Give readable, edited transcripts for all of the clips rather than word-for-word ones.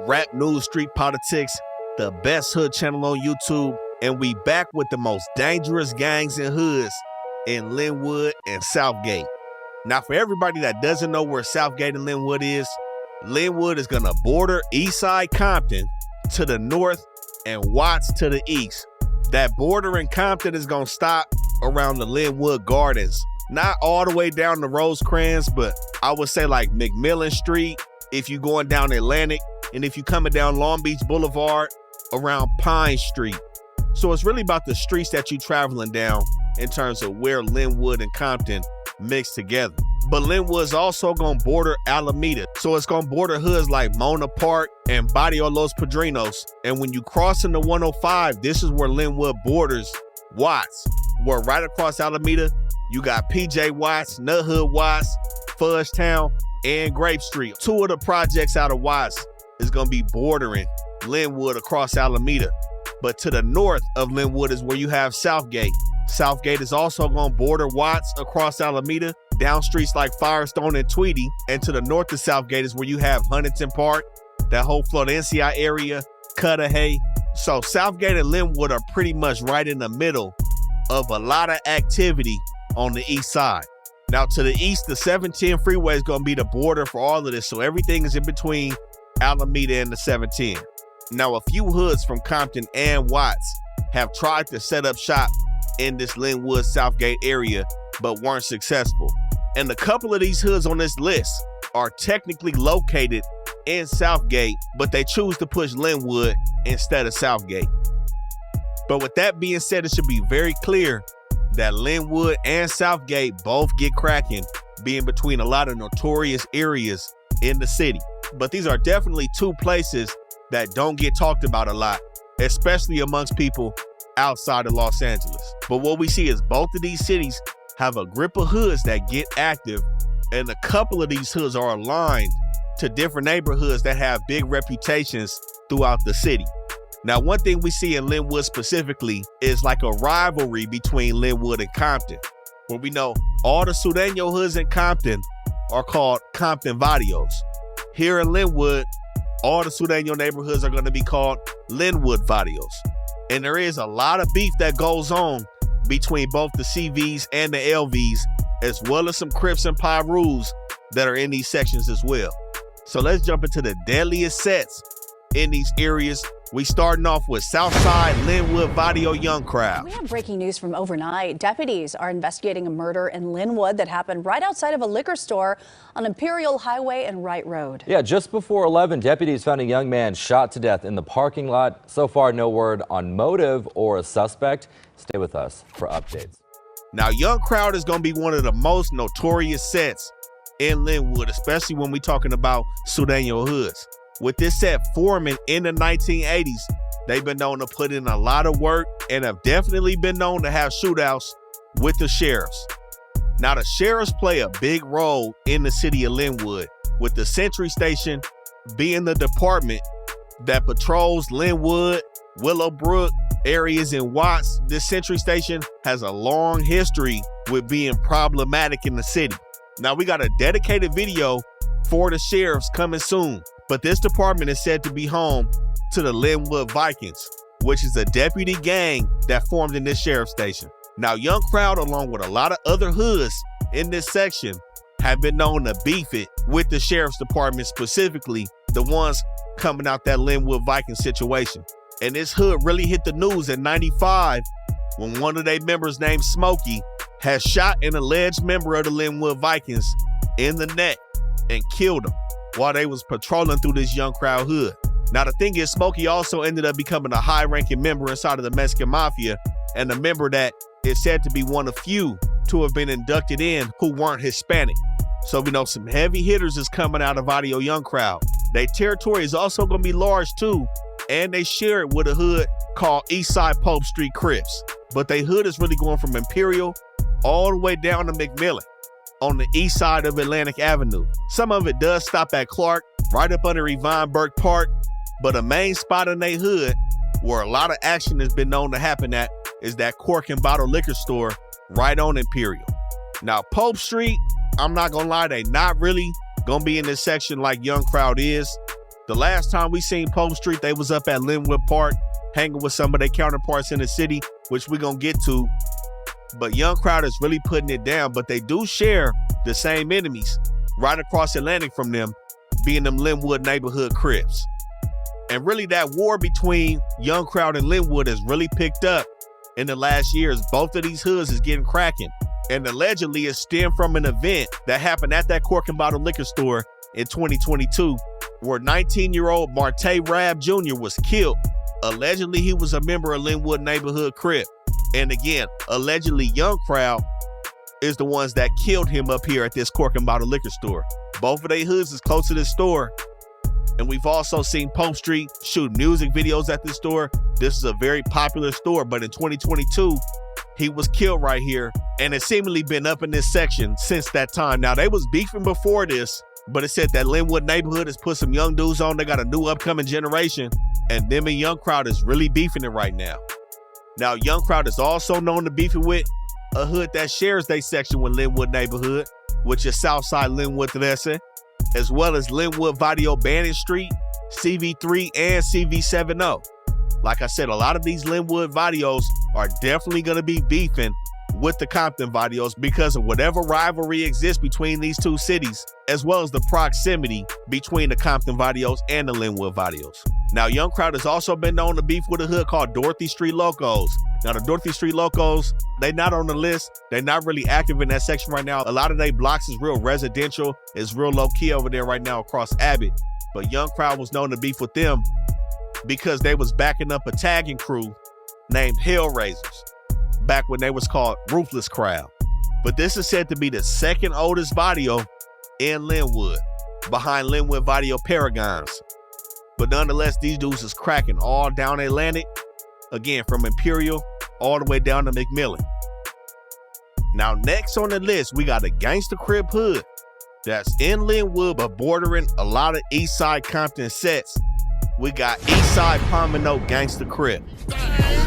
rap news, street politics, the best hood channel on YouTube, and we back with the most dangerous gangs and hoods in Lynwood and Southgate. Now, for everybody that doesn't know where Southgate and Lynwood is gonna border Eastside Compton to the north and Watts to the east. That border in Compton is gonna stop around the Lynwood Gardens. Not all the way down to Rosecrans, but I would say like McMillan Street if you're going down Atlantic, and if you're coming down Long Beach Boulevard around Pine Street. So it's really about the streets that you're traveling down in terms of where Lynwood and Compton mix together. But Lynwood's also gonna border Alameda. So it's gonna border hoods like Mona Park and Barrio Los Padrinos. And when you cross into 105, this is where Lynwood borders Watts, where right across Alameda, you got PJ Watts, Nut Hood Watts, Fudge Town, and Grape Street. Two of the projects out of Watts is gonna be bordering Lynwood across Alameda. But to the north of Lynwood is where you have Southgate. Southgate is also gonna border Watts across Alameda, down streets like Firestone and Tweedy. And to the north of Southgate is where you have Huntington Park, that whole Florida NCI area, Cudahy. So Southgate and Lynwood are pretty much right in the middle of a lot of activity on the east side. Now to the east, the 710 freeway is gonna be the border for all of this. So everything is in between Alameda and the 710. Now a few hoods from Compton and Watts have tried to set up shop in this Lynwood Southgate area, but weren't successful. And a couple of these hoods on this list are technically located in Southgate, but they choose to push Lynwood instead of Southgate. But with that being said, it should be very clear that Lynwood and Southgate both get cracking, being between a lot of notorious areas in the city. But these are definitely two places that don't get talked about a lot, especially amongst people outside of Los Angeles. But what we see is both of these cities have a grip of hoods that get active, and a couple of these hoods are aligned to different neighborhoods that have big reputations throughout the city. Now, one thing we see in Lynwood specifically is like a rivalry between Lynwood and Compton, where we know all the Sureño hoods in Compton are called Compton Varrios. Here in Lynwood, all the Sureño neighborhoods are going to be called Lynwood Varrios. And there is a lot of beef that goes on between both the CVs and the LVs, as well as some Crips and Pirus that are in these sections as well. So let's jump into the deadliest sets in these areas. We starting off with Southside Lynwood Varrio Young Crowd. We have breaking news from overnight. Deputies are investigating a murder in Lynwood that happened right outside of a liquor store on Imperial Highway and Wright Road. Yeah, just before 11, deputies found a young man shot to death in the parking lot. So far, no word on motive or a suspect. Stay with us for updates. Now, Young Crowd is going to be one of the most notorious sets in Lynwood, especially when we're talking about Sureño hoods. With this set forming in the 1980s, they've been known to put in a lot of work and have definitely been known to have shootouts with the sheriffs. Now, the sheriffs play a big role in the city of Lynwood, with the Century Station being the department that patrols Lynwood, Willowbrook areas in Watts. This Century Station has a long history with being problematic in the city. Now, we got a dedicated video for the sheriffs coming soon. But this department is said to be home to the Lynwood Vikings, which is a deputy gang that formed in this sheriff's station. Now, Young Crowd, along with a lot of other hoods in this section, have been known to beef it with the sheriff's department, specifically the ones coming out that Lynwood Viking situation. And this hood really hit the news in '95 when one of their members named Smokey had shot an alleged member of the Lynwood Vikings in the neck and killed him while they was patrolling through this Young Crowd hood. Now, the thing is, Smokey also ended up becoming a high-ranking member inside of the Mexican Mafia, and a member that is said to be one of few to have been inducted in who weren't Hispanic. So we know some heavy hitters is coming out of Varrio Young Crowd. Their territory is also going to be large too, and they share it with a hood called Eastside Pope Street Crips. But their hood is really going from Imperial all the way down to McMillan on the east side of Atlantic Avenue. Some of it does stop at Clark, right up under Yvonne Burke Park, but a main spot in their hood where a lot of action has been known to happen at is that Cork and Bottle liquor store right on Imperial. Now, Pope Street, I'm not gonna lie, they not really gonna be in this section like Young Crowd is. The last time we seen Pope Street, they was up at Lynwood Park, hanging with some of their counterparts in the city, which we're gonna get to. But Young Crowd is really putting it down, but they do share the same enemies right across Atlantic from them, being them Lynwood neighborhood Crips. And really that war between Young Crowd and Lynwood has really picked up in the last years. Both of these hoods is getting cracking. And allegedly it stemmed from an event that happened at that Cork and Bottle liquor store in 2022, where 19-year-old Marte Rab Jr. was killed. Allegedly, he was a member of Lynwood neighborhood Crip. And again, allegedly, Young Crowd is the ones that killed him up here at this Cork and Bottle liquor store. Both of their hoods is close to this store. And we've also seen Pope Street shoot music videos at this store. This is a very popular store, but in 2022, he was killed right here. And it's seemingly been up in this section since that time. Now, they was beefing before this, but it said that Lynwood neighborhood has put some young dudes on. They got a new upcoming generation, and them and Young Crowd is really beefing it right now. Now, Young Crowd is also known to beefing with a hood that shares their section with Lynwood neighborhood, which is Southside Lynwood 13, as well as Lynwood Varrio Bannon Street, CV3, and CV70. Like I said, a lot of these Lynwood Varrios are definitely going to be beefing with the Compton Varrios because of whatever rivalry exists between these two cities, as well as the proximity between the Compton Varrios and the Lynwood Varrios. Now, Young Crowd has also been known to beef with a hood called Dorothy Street Locos. Now, the Dorothy Street Locos, they not on the list. They're not really active in that section right now. A lot of their blocks is real residential. It's real low-key over there right now across Abbott. But Young Crowd was known to beef with them because they was backing up a tagging crew named Hellraisers, back when they was called Ruthless Crowd. But this is said to be the second oldest Varrio in Lynwood, behind Lynwood Varrio Paragons. But nonetheless, these dudes is cracking all down Atlantic, again, from Imperial all the way down to McMillan. Now, next on the list, we got a Gangsta Crip hood that's in Lynwood, but bordering a lot of Eastside Compton sets. We got Eastside Pomino Gangsta Crip.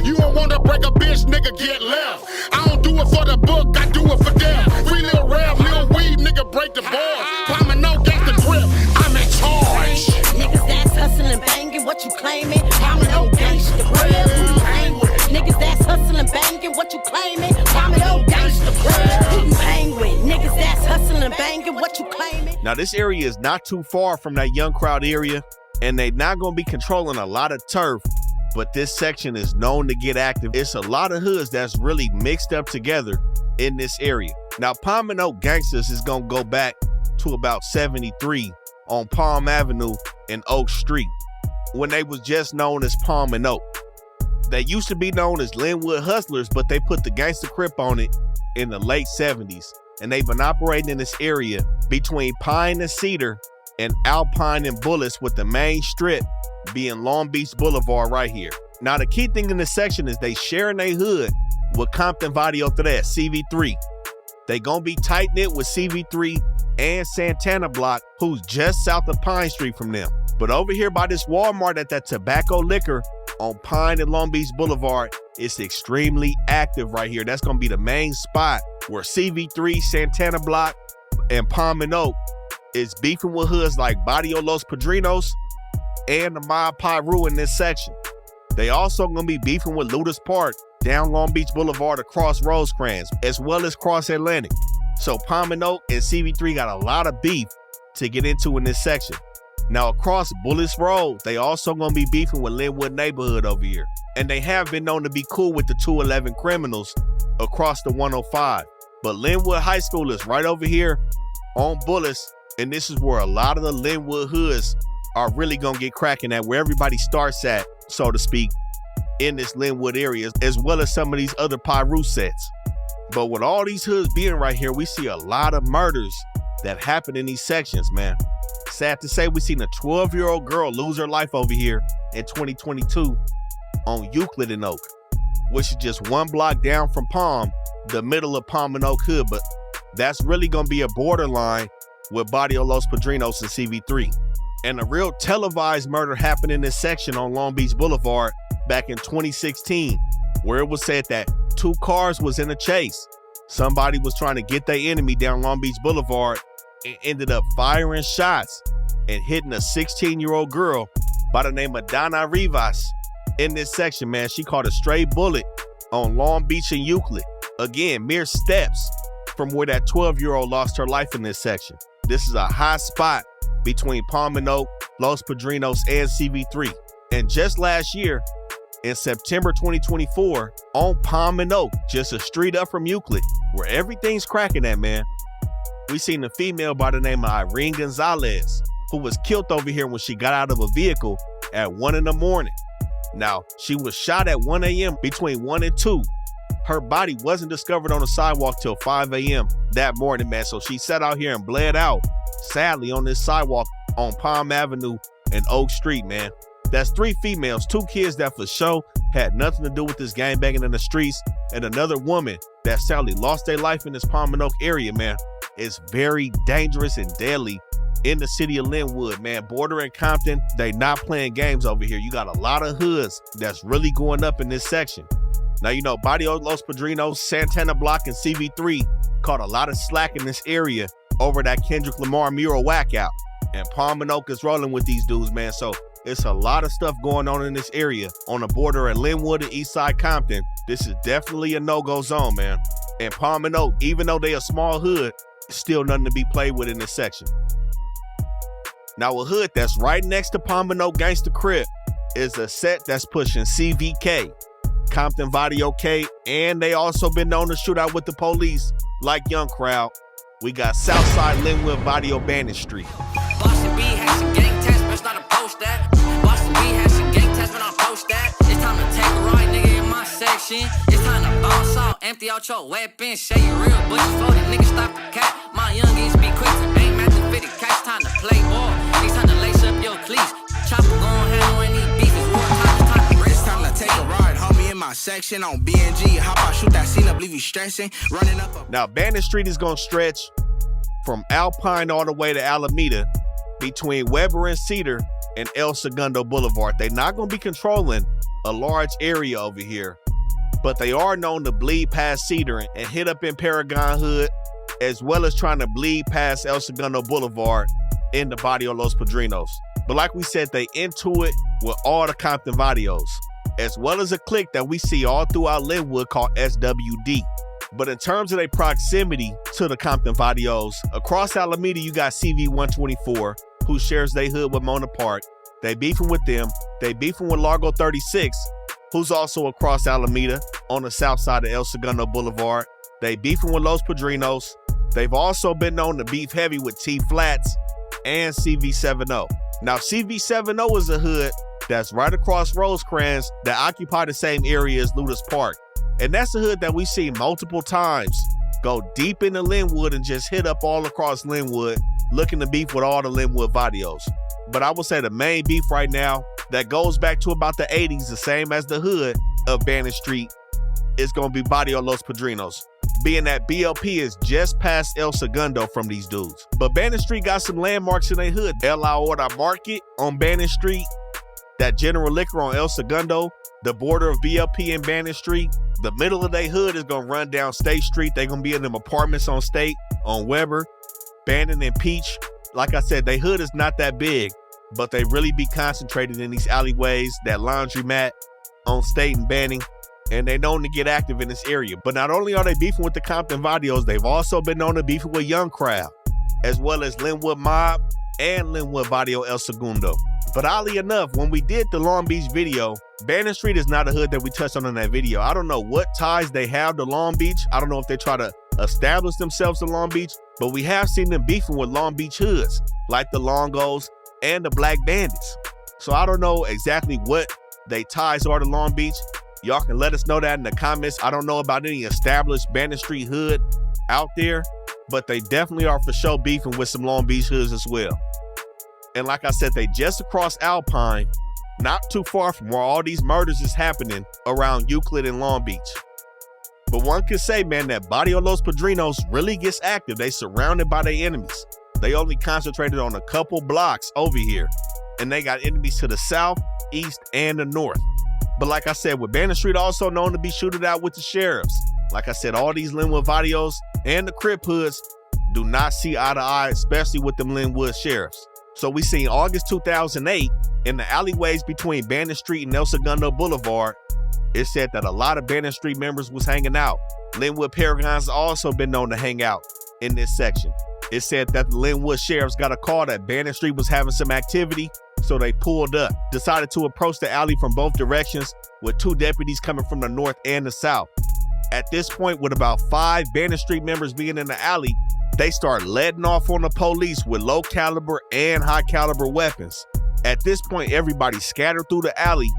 You don't want to break a bitch, nigga, get left. I don't do it for the book, I do it for them. Free little rap, little weed, nigga, break the bars. Pomino Gangsta Crip, I'm in charge. Niggas that's hustling, banging, what you claiming? Pomino Gangsta Crip, who you hang with? Niggas that's hustling, banging, what you claiming? Pomino Gangsta Crip, who you hang with? Niggas that's hustling, banging, what you claiming? Now, this area is not too far from that Young Crowd area, and they not gonna be controlling a lot of turf, but this section is known to get active. It's a lot of hoods that's really mixed up together in this area. Now, Pomino Gangsters is gonna go back to about 73 on Palm Avenue and Oak Street, when they was just known as Palm and Oak. They used to be known as Lynwood Hustlers, but they put the Gangsta Crip on it in the late 70s, and they've been operating in this area between Pine and Cedar and Alpine and Bullis, with the main strip being Long Beach Boulevard right here. Now, the key thing in this section is they sharing their hood with Compton Varrio 13, CV3. They gonna be tight-knit with CV3 and Santana Block, who's just south of Pine Street from them. But over here by this Walmart at that Tobacco Liquor on Pine and Long Beach Boulevard, it's extremely active right here. That's gonna be the main spot where CV3, Santana Block, and Palm and Oak is beefing with hoods like Barrio Los Padrinos and the Mob Piru in this section. They also gonna be beefing with Ludus Park down Long Beach Boulevard across Rosecrans, as well as cross Atlantic. So Palm and Oak and CV3 got a lot of beef to get into in this section. Now, across Bullis Road, they also gonna be beefing with Lynwood neighborhood over here. And they have been known to be cool with the 211 criminals across the 105. But Lynwood High School is right over here on Bullis, and this is where a lot of the Lynwood hoods are really gonna get cracking at, where everybody starts at, so to speak, in this Lynwood area, as well as some of these other Piru sets. But with all these hoods being right here, we see a lot of murders that happen in these sections, man. Sad to say, we seen a 12-year-old girl lose her life over here in 2022 on Euclid and Oak, which is just one block down from Palm, the middle of Palm and Oak hood. But that's really gonna be a borderline with Barrio Los Padrinos and CV3. And a real televised murder happened in this section on Long Beach Boulevard back in 2016, where it was said that 2 cars was in a chase. Somebody was trying to get their enemy down Long Beach Boulevard and ended up firing shots and hitting a 16-year-old girl by the name of Donna Rivas in this section, man. She caught a stray bullet on Long Beach and Euclid. Again, mere steps from where that 12-year-old lost her life in this section. This is a high spot between Palm and Oak, Los Padrinos, and CV3. And just last year, in September 2024, on Palm and Oak, just a street up from Euclid, where everything's cracking at, man, we seen a female by the name of Irene Gonzalez, who was killed over here when she got out of a vehicle at 1 in the morning. Now, she was shot at 1 a.m. between 1 and 2. Her body wasn't discovered on the sidewalk till 5 a.m. that morning, man. So she sat out here and bled out, sadly, on this sidewalk on Palm Avenue and Oak Street, man. That's 3 females, 2 kids that for sure had nothing to do with this gangbanging in the streets, and another woman that sadly lost their life in this Palm and Oak area, man. It's very dangerous and deadly in the city of Lynwood, man. Bordering Compton, they not playing games over here. You got a lot of hoods that's really going up in this section. Now, you know, Barrio, Los Padrinos, Santana Block, and CV3 caught a lot of slack in this area over that Kendrick Lamar mural whack out. And Palm and Oak is rolling with these dudes, man. So it's a lot of stuff going on in this area on the border of Lynwood and Eastside Compton. This is definitely a no-go zone, man. And Palm and Oak, even though they a small hood, still nothing to be played with in this section. Now, a hood that's right next to Palm and Oak Gangsta Crip is a set that's pushing CVK, Compton Varrio K, and they also been known to shoot out with the police like Young Crowd. We got Southside Lynwood Varrio Bandit Street. Boston B has some gang test, but it's not a post that. Boston B has some gang test, but I post that. It's time to take a ride, nigga, in my section. It's time to bounce out, empty out your weapons. Say you real, but you floating, nigga, stop the cat. My youngins be quick to aim at the fitted catch. Time to play ball, it's time to lace up your cleats. Chopper gon' handle any beef, it's war time to it's time to take a ride, homie, in my section on BNG. Hop out, shoot that scene up, leave you stressing. Running up a... Now, Bandit Street is gonna stretch from Alpine all the way to Alameda, between Weber and Cedar and El Segundo Boulevard. They're not going to be controlling a large area over here, but they are known to bleed past Cedar and hit up in Paragon Hood, as well as trying to bleed past El Segundo Boulevard in the Barrio Los Padrinos. But like we said, they into it with all the Compton Varrios, as well as a clique that we see all throughout Lynwood called SWD. But in terms of their proximity to the Compton Varrios, across Alameda, you got CV124, who shares their hood with Mona Park. They beefing with them. They beefing with Largo 36, who's also across Alameda on the south side of El Segundo Boulevard. They beefing with Los Padrinos. They've also been known to beef heavy with T Flats and CV70. Now, CV70 is a hood that's right across Rosecrans that occupy the same area as Ludus Park. And that's a hood that we see multiple times go deep into Lynwood and just hit up all across Lynwood, looking to beef with all the Lynwood Varrios. But I would say the main beef right now that goes back to about the 80s, the same as the hood of Bandit Street, is going to be Barrio Los Padrinos, being that BLP is just past El Segundo from these dudes. But Bandit Street got some landmarks in their hood. El Ahora Market on Bandit Street, that General Liquor on El Segundo, the border of BLP and Bandit Street. The middle of their hood is going to run down State Street. They're going to be in them apartments on State, on Weber, Bandit and Peach. Like I said, their hood is not that big, but they really be concentrated in these alleyways, that laundromat on State and Banning, and they're known to get active in this area. But not only are they beefing with the Compton Varrios, they've also been known to beefing with Young Crowd, as well as Lynwood Mob and Lynwood Varrio El Segundo. But oddly enough, when we did the Long Beach video, Bandit Street is not a hood that we touched on in that video. I don't know what ties they have to Long Beach. I don't know if they try to establish themselves in Long Beach, but we have seen them beefing with Long Beach hoods, like the Longos and the Black Bandits. So I don't know exactly what they ties are to Long Beach. Y'all can let us know that in the comments. I don't know about any established Bandit Street hood out there, but they definitely are for sure beefing with some Long Beach hoods as well. And like I said, they just across Alpine, not too far from where all these murders is happening around Euclid and Long Beach. But one could say, man, that Barrio Los Padrinos really gets active. They surrounded by their enemies. They only concentrated on a couple blocks over here, and they got enemies to the south, east, and the north. But like I said, with Bandit Street also known to be shooted out with the sheriffs. Like I said, all these Lynwood Varrios and the Crip hoods do not see eye to eye, especially with them Lynwood sheriffs. So we seen August 2008 in the alleyways between Bandon Street and El Segundo Boulevard. It said that a lot of Bandon Street members was hanging out. Lynwood Paragons also been known to hang out in this section. It said that the Lynwood sheriffs got a call that Bandon Street was having some activity, so they pulled up, decided to approach the alley from both directions with 2 deputies coming from the north and the south. At this point, with about 5 Bandon Street members being in the alley, they start letting off on the police with low caliber and high caliber weapons. At this point, everybody scattered through the alley,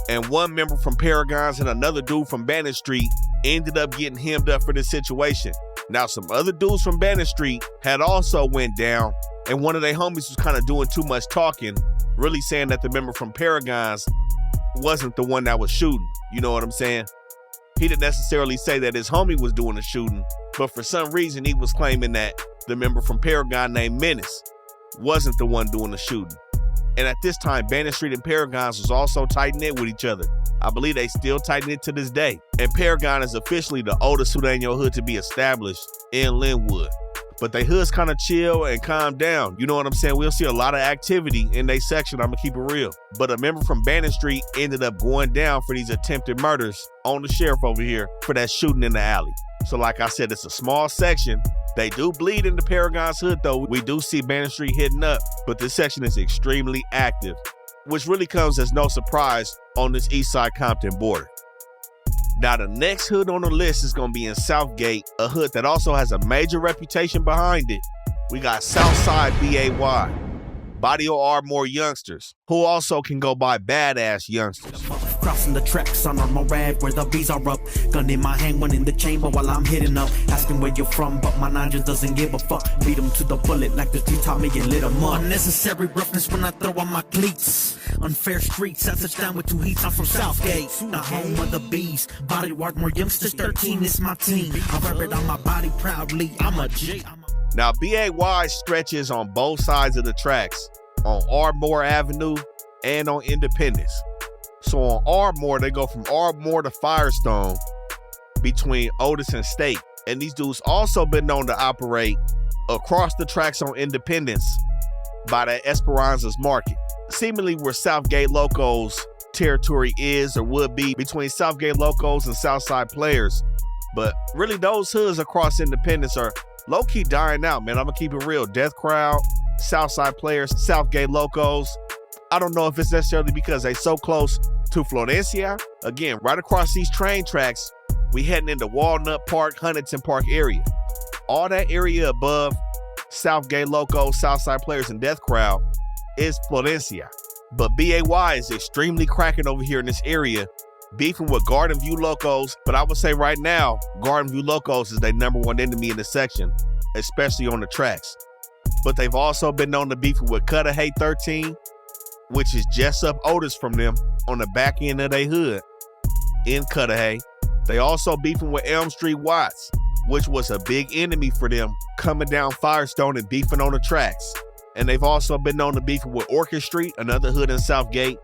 and one member from Paragons and another dude from Bandon Street ended up getting hemmed up for this situation. Now, some other dudes from Bandon Street had also went down, and one of their homies was kind of doing too much talking, really saying that the member from Paragons wasn't the one that was shooting. You know what I'm saying? He didn't necessarily say that his homie was doing the shooting, but for some reason he was claiming that the member from Paragon named Menace wasn't the one doing the shooting. And at this time, Bandon Street and Paragons was also tight-knit with each other. I believe they still tight-knit to this day. And Paragon is officially the oldest Sureño hood to be established in Lynwood. But they hoods kind of chill and calm down. You know what I'm saying? We'll see a lot of activity in their section. I'm gonna keep it real. But a member from Bandon Street ended up going down for these attempted murders on the sheriff over here for that shooting in the alley. So like I said, it's a small section. They do bleed into Paragon's hood though. We do see Bandon Street hitting up, but this section is extremely active, which really comes as no surprise on this east side Compton border. Now, the next hood on the list is going to be in Southgate, a hood that also has a major reputation behind it. We got Southside BAY, Barrio Ardmore youngsters, who also can go by badass youngsters. Crossing the tracks on Ardmore rag where the bees are up. Gun in my hand, one in the chamber while I'm hitting up. Asking where you're from, but my nine just doesn't give a fuck. Beat him to the bullet like the T taught me and lit him up. Unnecessary roughness when I throw on my cleats. Unfair streets, I touch down with 2 heats. I'm from Southgate, the home of the bees. Barrio Ardmore youngsters, 13 is my team. I wear it on my body proudly. I'm a G. Now, BAY stretches on both sides of the tracks, on Ardmore Avenue and on Independence. So on Ardmore, they go from Ardmore to Firestone between Otis and State. And these dudes also been known to operate across the tracks on Independence by the Esperanza's Market. Seemingly where Southgate Locos territory is or would be, between Southgate Locos and Southside players. But really those hoods across Independence are low-key dying out, man. I'm gonna keep it real. Death Crowd, Southside players, Southgate Locos. I don't know if it's necessarily because they so close to Florencia. Again, right across these train tracks, we heading into Walnut Park, Huntington Park area. All that area above Southgate Locos, Southside players, and Death Crowd is Florencia. But BAY is extremely cracking over here in this area, beefing with Garden View Locos. But I would say right now, Garden View Locos is their #1 enemy in the section, especially on the tracks. But they've also been known to beef with Cudahy 13, which is just up Otis from them on the back end of their hood in Cudahy. They also beefing with Elm Street Watts, which was a big enemy for them, coming down Firestone and beefing on the tracks. And they've also been known to beefing with Orchard Street, another hood in Southgate,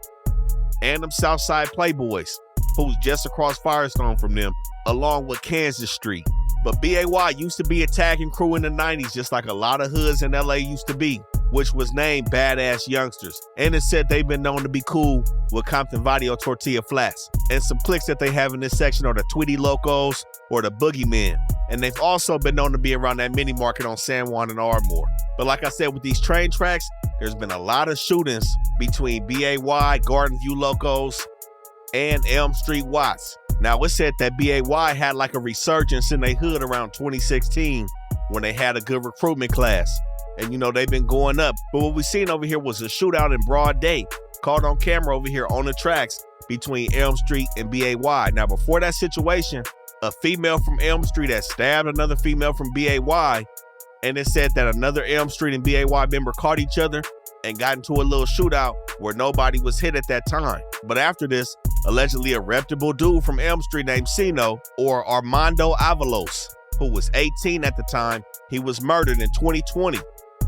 and them Southside Playboys, who's just across Firestone from them, along with Kansas Street. But BAY used to be a tagging crew in the 90s, just like a lot of hoods in LA used to be, which was named Badass Youngsters. And it said they've been known to be cool with Compton Varrio Tortilla Flats. And some cliques that they have in this section are the Tweety Locos or the Boogeymen. And they've also been known to be around that mini market on San Juan and Ardmore. But like I said, with these train tracks, there's been a lot of shootings between BAY, Garden View Locos, and Elm Street Watts. Now, it said that BAY had like a resurgence in their hood around 2016 when they had a good recruitment class. And, you know, they've been going up. But what we seen over here was a shootout in broad day, caught on camera over here on the tracks between Elm Street and BAY. Now, before that situation, a female from Elm Street had stabbed another female from BAY, and it said that another Elm Street and BAY member caught each other and got into a little shootout where nobody was hit at that time. But after this, allegedly a reputable dude from Elm Street named Sino, or Armando Avalos, who was 18 at the time, he was murdered in 2020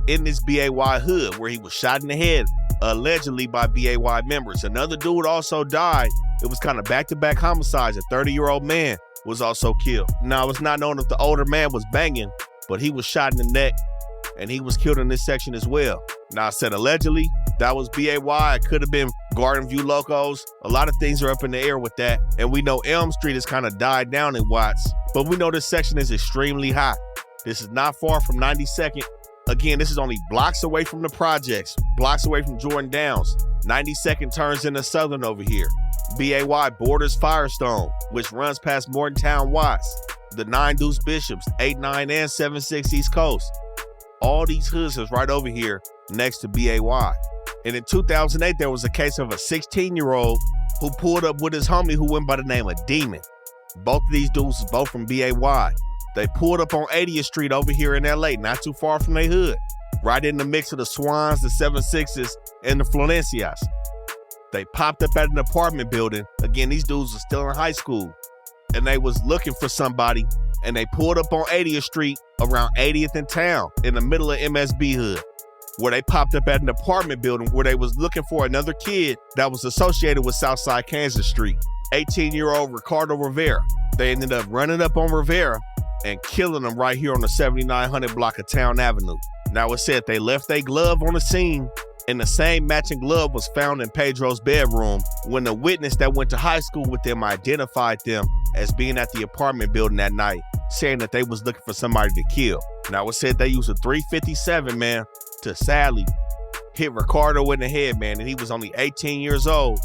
in this BAY hood where he was shot in the head, allegedly by BAY members. Another dude also died. It was kind of back-to-back homicides. A 30-year-old man was also killed. Now, it's not known if the older man was banging, but he was shot in the neck and he was killed in this section as well. Now I said allegedly, that was BAY. It could have been Garden View Locos. A lot of things are up in the air with that. And we know Elm Street has kind of died down in Watts, but we know this section is extremely hot. This is not far from 92nd. Again, this is only blocks away from the projects, blocks away from Jordan Downs. 92nd turns into Southern over here. BAY borders Firestone, which runs past Mortontown Watts. The 9 Deuce Bishops, 8, 9, and 7, 6 East Coast. All these hoods is right over here next to BAY. And in 2008, there was a case of a 16-year-old who pulled up with his homie who went by the name of Demon. Both of these dudes is both from BAY. They pulled up on 80th Street over here in LA, not too far from their hood. Right in the mix of the Swans, the 7-6s, and the Florencias. They popped up at an apartment building. Again, these dudes are still in high school. And they was looking for somebody, and they pulled up on 80th Street around 80th in town, in the middle of MSB hood, where they popped up at an apartment building where they was looking for another kid that was associated with Southside Kansas Street, 18-year-old Ricardo Rivera. They ended up running up on Rivera and killing him right here on the 7900 block of Town Avenue. Now it said they left their glove on the scene, and the same matching glove was found in Pedro's bedroom when the witness that went to high school with them identified them as being at the apartment building that night, saying that they was looking for somebody to kill. Now it said they used a .357, man, to sadly hit Ricardo in the head, man, and he was only 18 years old,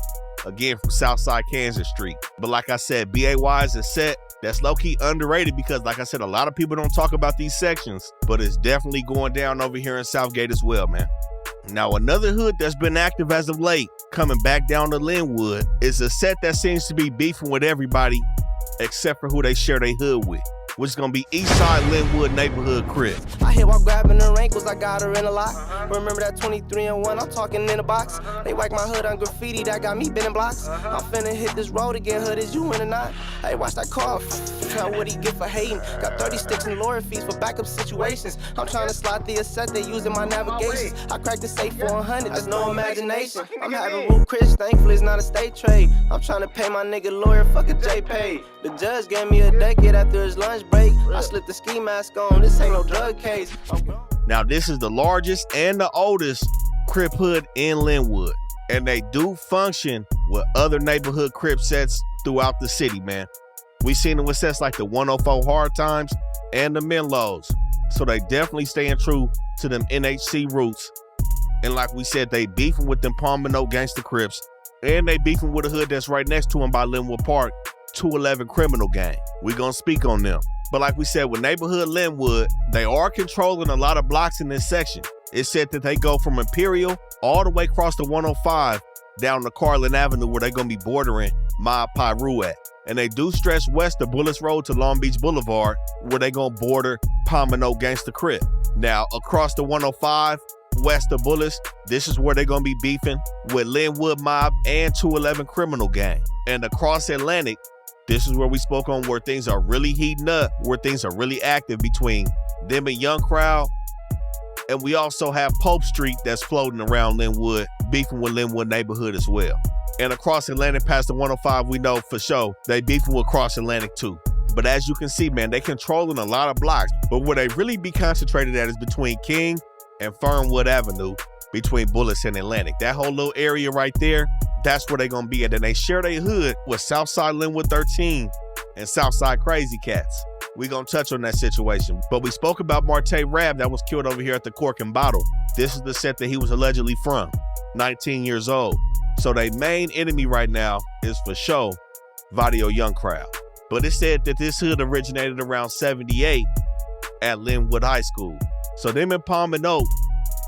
again from Southside Kansas Street. But like I said, BAY is a set that's low-key underrated because, like I said, a lot of people don't talk about these sections, but it's definitely going down over here in Southgate as well, man. Now, another hood that's been active as of late, coming back down to Lynwood, is a set that seems to be beefing with everybody except for who they share their hood with, which is going to be Eastside Lynwood Neighborhood Crip. I hit while grabbing her ankles, I got her in a lock. Remember that 23 and 1, I'm talking in a box. They whack my hood on graffiti, that got me bending blocks. I'm finna hit this road again, hood, is you in or not? Hey, watch that car, how would he get for hating? Got 30 sticks and lawyer fees for backup situations. I'm trying to slide the asset, they using my navigation. I cracked the safe for 100, there's no imagination. I'm having Root Chris, thankfully it's not a state trade. I'm trying to pay my nigga lawyer, fuck a J pay. The judge gave me a decade after his lunch break. I slipped the ski mask on, this ain't no drug case. Now, this is the largest and the oldest Crip hood in Lynwood, and they do function with other neighborhood Crip sets throughout the city, man. We seen them with sets like the 104 Hard Times and the Menlos, so they definitely staying true to them NHC roots. And like we said, they beefing with them Palmano Gangsta Crips, and they beefing with a hood that's right next to them by Lynwood Park, 211 Criminal Gang. We gonna speak on them. But like we said, with Neighborhood Lynwood, they are controlling a lot of blocks in this section. It said that they go from Imperial all the way across the 105 down to Carlin Avenue, where they're going to be bordering Mob Piru at. And they do stretch west of Bullis Road to Long Beach Boulevard, where they're going to border Palmano Gangsta Crip. Now, across the 105 west of Bullis, this is where they're going to be beefing with Lynwood Mob and 211 Criminal Gang. And across Atlantic, this is where we spoke on where things are really heating up, where things are really active between them and Young Crowd. And we also have Pope Street that's floating around Lynwood, beefing with Lynwood neighborhood as well. And across Atlantic past the 105, we know for sure they beefing with Cross Atlantic too. But as you can see, man, they controlling a lot of blocks. But where they really be concentrated at is between King and Fernwood Avenue, between Bullis and Atlantic. That whole little area right there, that's where they're going to be at. And they share their hood with Southside Lynwood 13 and Southside Crazy Cats. We're going to touch on that situation. But we spoke about Marte Rab that was killed over here at the Cork and Bottle. This is the set that he was allegedly from, 19 years old. So their main enemy right now is for sure Varrio Young Crowd. But it said that this hood originated around 78 at Lynwood High School. So them and Palmano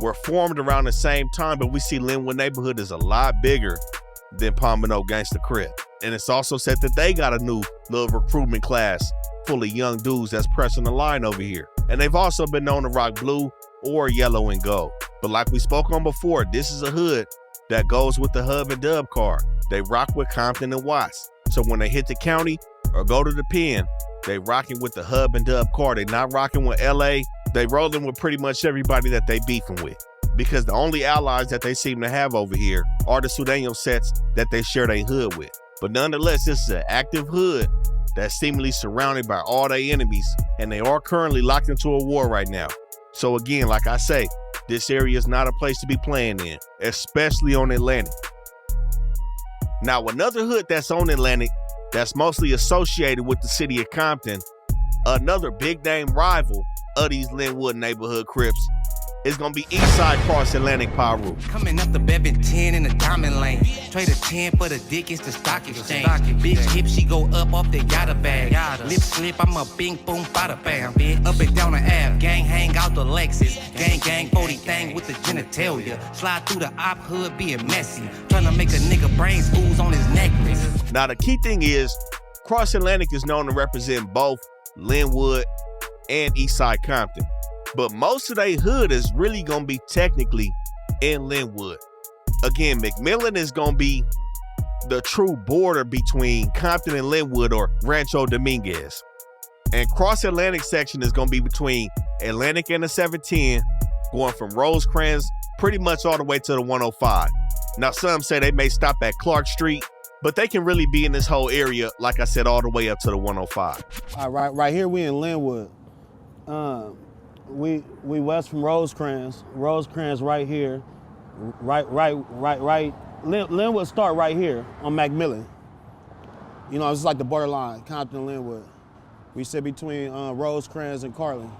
were formed around the same time, but we see Lynwood neighborhood is a lot bigger than Palmano Gangsta Crip. And it's also said that they got a new little recruitment class full of young dudes that's pressing the line over here. And they've also been known to rock blue or yellow and gold. But like we spoke on before, this is a hood that goes with the Hub and Dub card. They rock with Compton and Watts. So when they hit the county or go to the pen, they rocking with the Hub and Dub card. They not rocking with LA. They rolling with pretty much everybody that they beefing with, because the only allies that they seem to have over here are the Sudeño sets that they share their hood with. But nonetheless, this is an active hood that's seemingly surrounded by all their enemies, and they are currently locked into a war right now. So again, like I say, This area is not a place to be playing in, especially on Atlantic. Now, another hood that's on Atlantic that's mostly associated with the city of Compton, another big name rival of these Lynwood neighborhood Crips, is gonna be Eastside Cross Atlantic Piru. Coming up the Bevin 10 in the diamond lane. Trade a 10 for the dick, it's the stock exchange. Big hip, she go up off the yada bag. Lip slip, I'm a bing boom bada bam. Up and down the Ave, gang hang out the Lexus. Gang 40 thing with the genitalia. Slide through the op hood being messy. Tryna make a nigga brains ooze on his necklace. Now the key thing is, Cross Atlantic is known to represent both Lynwood and Eastside Compton. But most of their hood is really gonna be technically in Lynwood. Again, McMillan is gonna be the true border between Compton and Lynwood, or Rancho Dominguez. And Cross Atlantic section is gonna be between Atlantic and the 710, going from Rosecrans pretty much all the way to the 105. Now some say they may stop at Clark Street, but they can really be in this whole area, like I said, all the way up to the 105. Right here we in Lynwood. We west from Rosecrans. Rosecrans right here. Right. Lynwood start right here on McMillan. You know, it's like the borderline, Compton and Lynwood. We sit between Rosecrans and Carlin.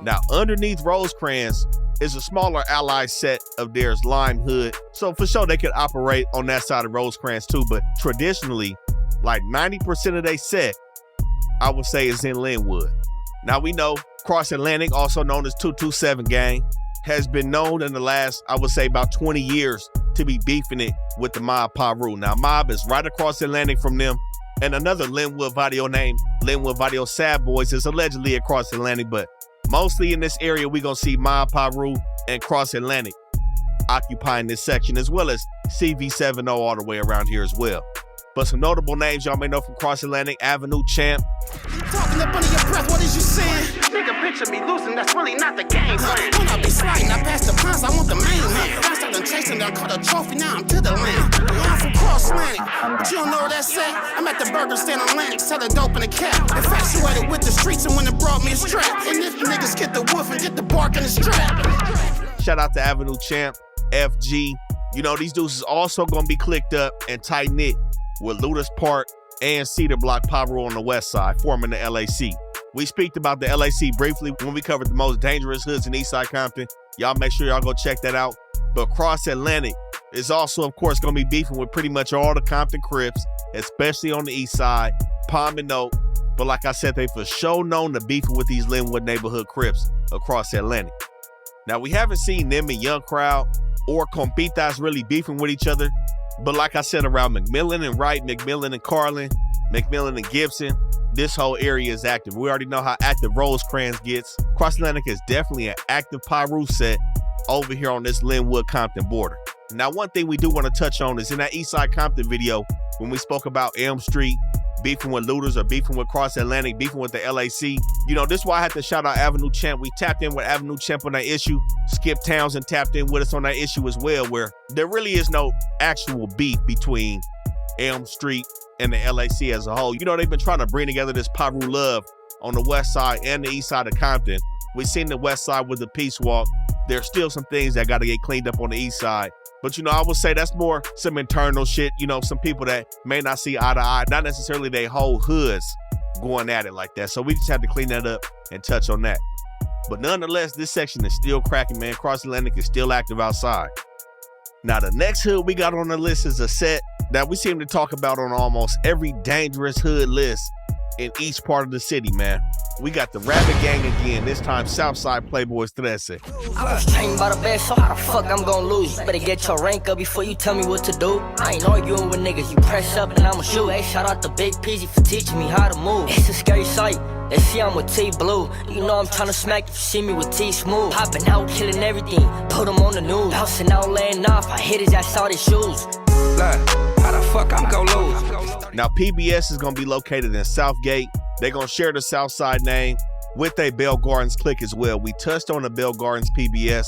Now, underneath Rosecrans is a smaller allied set of theirs, Lime Hood. So for sure, they could operate on that side of Rosecrans too. But traditionally, like 90% of their set, I would say, is in Lynwood. Now we know Cross Atlantic, also known as 227 Gang, has been known in the last, I would say, about 20 years to be beefing it with the Mob Piru. Now, Mob is right across Atlantic from them, and another Lynwood Varrio named Lynwood Varrio Sad Boys is allegedly across Atlantic, but mostly in this area, we're going to see Mob Piru and Cross Atlantic occupying this section, as well as CV70 all the way around here as well. But some notable names y'all may know from Cross Atlantic: Avenue Champ. Talking up under your breath, what is you saying? Nigga, picture me losing, that's really not the game plan. When I be sliding, I pass the pounds, I want the main man. Fast out and chasing, I caught a trophy, now I'm to the land. I'm from Cross Atlantic, but you don't know what that said? I'm at the burger stand on Atlantic, selling dope in a cap. Infatuated with the streets and when it brought me a strap. And if niggas get the wolf and get the bark in the strap. Shout out to Avenue Champ, FG. You know, these dudes is also gonna be clicked up and tight-knit with Ludus Park and Cedar Block Piru on the west side, forming the LAC. We speak about the LAC briefly when we covered the most dangerous hoods in Eastside Compton. Y'all make sure y'all go check that out. But Cross Atlantic is also, of course, gonna be beefing with pretty much all the Compton Crips, especially on the east side, Palm and Oak. But like I said, they for sure known to beefing with these Lynwood neighborhood Crips across Atlantic. Now, we haven't seen them in Young Crowd or Compitas really beefing with each other. But like I said, around McMillan and Wright, McMillan and Carlin, McMillan and Gibson, this whole area is active. We already know how active Rosecrans gets. Cross Atlantic is definitely an active Piru set over here on this Lynwood-Compton border. Now, one thing we do want to touch on is in that Eastside Compton video, when we spoke about Elm Street, beefing with looters or beefing with Cross Atlantic, beefing with the LAC. You know, this is why I had to shout out Avenue Champ. We tapped in with Avenue Champ on that issue. Skip Townsend tapped in with us on that issue as well, where there really is no actual beef between Elm Street and the LAC as a whole. You know, they've been trying to bring together this Piru love on the west side and the east side of Compton. We've seen the west side with the Peace Walk. There's still some things that got to get cleaned up on the east side. But, you know, I would say that's more some internal shit. You know, some people that may not see eye to eye, not necessarily they whole hoods going at it like that. So we just have to clean that up and touch on that. But nonetheless, this section is still cracking, man. Cross Atlantic is still active outside. Now, the next hood we got on the list is a set that we seem to talk about on almost every dangerous hood list in each part of the city, man. We got the Rabbit Gang again, this time Southside Playboys 13. I was trained by the best, so how the fuck I'm gonna lose? You better get your rank up before you tell me what to do. I ain't arguing with niggas, you press up and I'ma shoot. Hey, shout out to Big Peasy for teaching me how to move. It's a scary sight, they see I'm with T-Blue. You know I'm tryna smack if you see me with T-Smooth. Hopping out, killing everything, put them on the news. Bouncing out, laying off, I hit his ass out his shoes. How the fuck I'm gonna lose? Now, PBS is gonna be located in Southgate. They're gonna share the Southside name with a Bell Gardens clique as well. We touched on the Bell Gardens PBS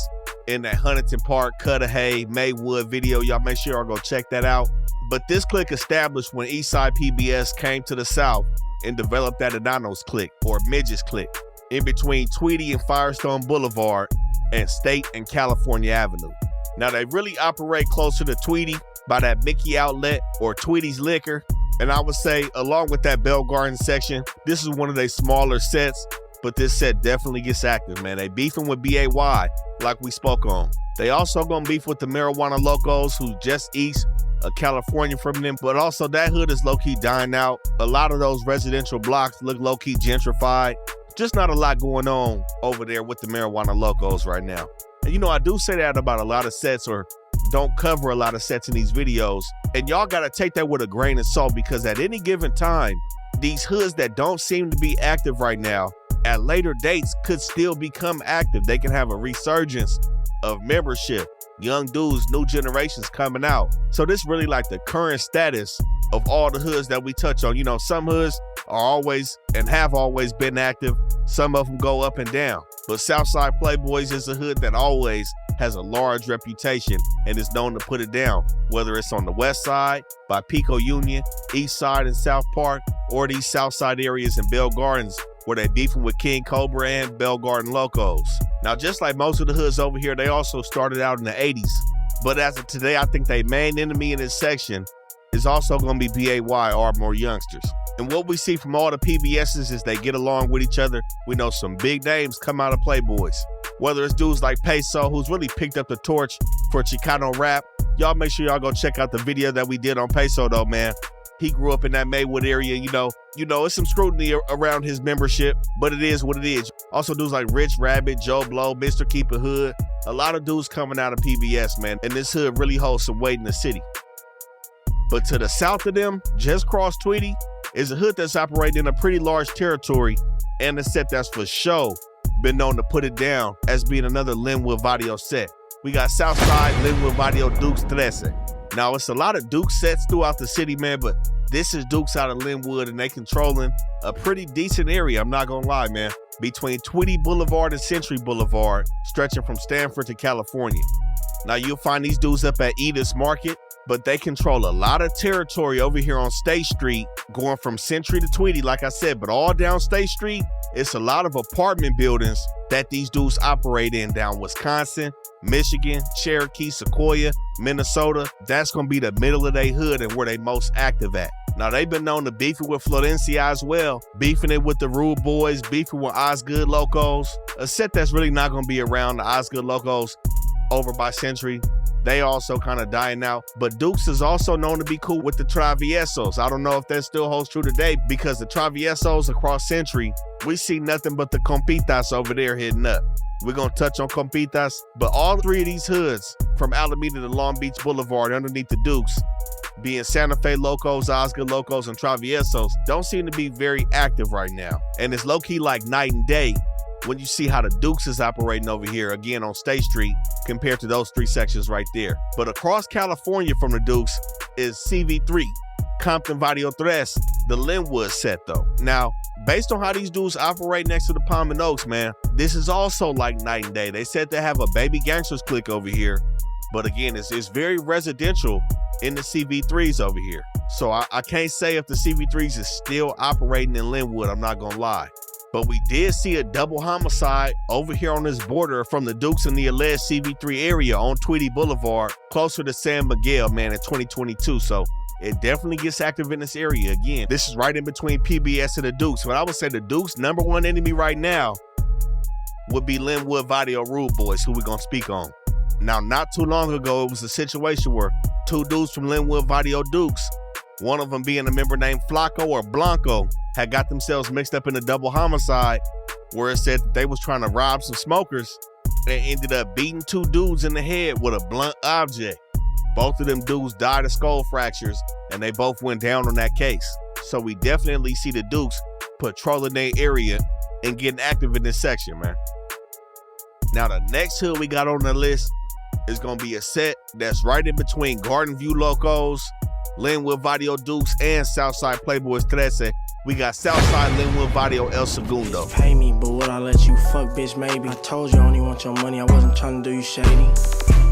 in that Huntington Park, Cudahy, Maywood video. Y'all make sure y'all go check that out. But this clique established when Eastside PBS came to the South and developed that Adonos clique or Midgets clique. in between Tweedy and Firestone Boulevard and State and California Avenue. Now, they really operate closer to Tweedy by that Mickey Outlet or Tweedy's Liquor. And I would say, along with that Bell Garden section, this is one of their smaller sets, but this set definitely gets active, man. They beefing with BAY, like we spoke on. They also gonna beef with the Marijuana Locos, who just east of California from them, but also that hood is low-key dying out. A lot of those residential blocks look low-key gentrified. Just not a lot going on over there with the Marijuana Locos right now. And you know, I do say that about a lot of sets, or don't cover a lot of sets in these videos. And y'all gotta take that with a grain of salt, because at any given time, these hoods that don't seem to be active right now, at later dates could still become active. They can have a resurgence of membership. Young dudes, new generations coming out. So this really like the current status of all the hoods that we touch on. You know, some hoods are always and have always been active. Some of them go up and down. But Southside Playboys is a hood that always has a large reputation and is known to put it down, whether it's on the west side by Pico Union, east side in South Park, or these south side areas in Bell Gardens where they beefing with King Cobra and Bell Garden Locos. Now, just like most of the hoods over here, they also started out in the 80s. But as of today, I think their main enemy in this section is also going to be BAY, Ardmore youngsters. And what we see from all the PBSs is they get along with each other. We know some big names come out of Playboys. Whether it's dudes like Peso, who's really picked up the torch for Chicano rap. Y'all make sure y'all go check out the video that we did on Peso though, man. He grew up in that Maywood area, you know, it's some scrutiny around his membership, but it is what it is. Also dudes like Rich Rabbit, Joe Blow, Mr. Keep a Hood. A lot of dudes coming out of PBS, man. And this hood really holds some weight in the city. But to the south of them, just cross Tweedy, is a hood that's operating in a pretty large territory, and a set that's for sure been known to put it down as being another Lynwood Varrio set. We got Southside Lynwood Varrio Dukes 13. Now, it's a lot of Dukes sets throughout the city, man, but this is Dukes out of Lynwood, and they controlling a pretty decent area, I'm not gonna lie, man, between Tweedy Boulevard and Century Boulevard, stretching from Stanford to California. Now, you'll find these dudes up at Edith's Market, but they control a lot of territory over here on State Street, going from Century to Tweedy, like I said, but all down State Street, it's a lot of apartment buildings that these dudes operate in down Wisconsin, Michigan, Cherokee, Sequoia, Minnesota. That's gonna be the middle of their hood and where they most active at. Now, they've been known to beef it with Florencia as well, beefing it with the Rude Boys, beefing with Osgood Locos. A set that's really not gonna be around, the Osgood Locos over by Century. They also kind of dying out. But Dukes is also known to be cool with the Traviesos. I don't know if that still holds true today, because the Traviesos across Century, we see nothing but the Compitas over there hitting up. We're going to touch on Compitas, but all three of these hoods, from Alameda to Long Beach Boulevard underneath the Dukes, being Santa Fe Locos, Osgood Locos, and Traviesos, don't seem to be very active right now. And it's low-key like night and day when you see how the Dukes is operating over here, again on State Street, compared to those three sections right there. But across California from the Dukes is CV3, Compton Varrio 3, the Lynwood set though. Now, based on how these dudes operate next to the Palm and Oaks, man, this is also like night and day. They said they have a baby gangsters clique over here, but again, it's very residential in the CV3s over here. So I can't say if the CV3s is still operating in Lynwood, I'm not gonna lie. But we did see a double homicide over here on this border from the Dukes in the alleged CV3 area on Tweedy Boulevard, closer to San Miguel, man, in 2022. So it definitely gets active in this area. Again, this is right in between PBS and the Dukes. But I would say the Dukes' number one enemy right now would be Lynwood Varrio Rude Boys, who we're gonna speak on. Now, not too long ago, it was a situation where two dudes from Lynwood Varrio Dukes, one of them being a member named Flaco or Blanco, had got themselves mixed up in a double homicide where it said that they was trying to rob some smokers and ended up beating two dudes in the head with a blunt object. Both of them dudes died of skull fractures, and they both went down on that case. So we definitely see the Dukes patrolling their area and getting active in this section, man. Now, the next hood we got on the list is gonna be a set that's right in between Garden View Locos, Lynwood Varrio Dukes, and Southside Playboys 13. We got Southside Lynwood Varrio El Segundo. Pay me, but would I let you fuck, bitch, maybe? I told you I only want your money, I wasn't trying to do you shady.